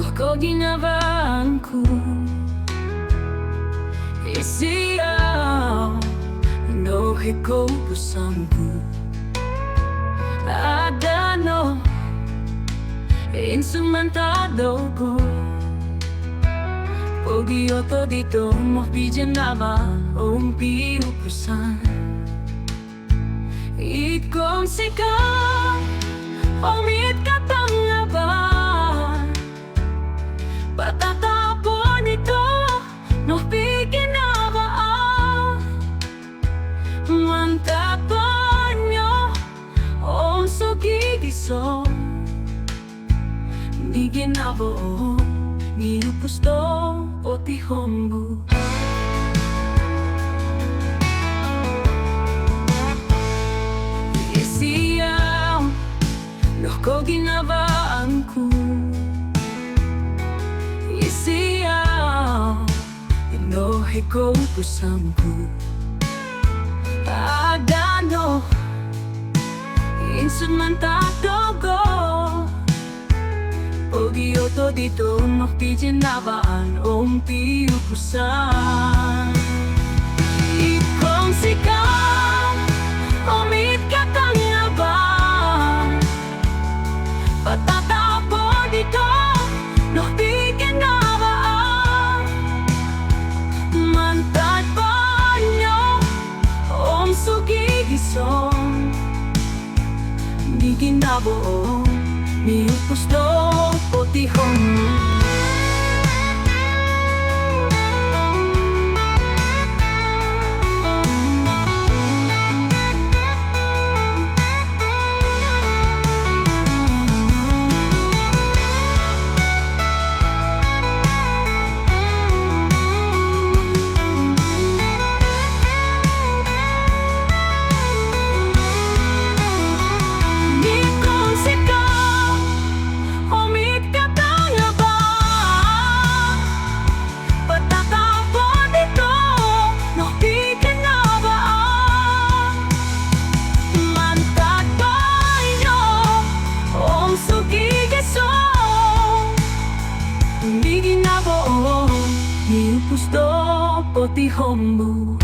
Noh Koginavaan Ku. Iziau Noh Koginavaan Ku. Adano instrumentado ko Pogioto dito mo pijanava umpiupusan. Ikong sikap omit katangaban patatapon ito no piginavaan. Mantapan nyo on so gigiso di ginabo niupusto o tihombu. Iziau Noh Koginavaan Ku. Iziau Noh Koginavaan Ku. Adano instrumentado ko Pogioto dito mo pijanavaan umpiupusan. Ikong sikap omit katangaban patatapon dito no piginavaan. Mantad pa nyo om sugigison di ginabo niupusto o tihombu. Hindi ginabo niupusto o tihombu.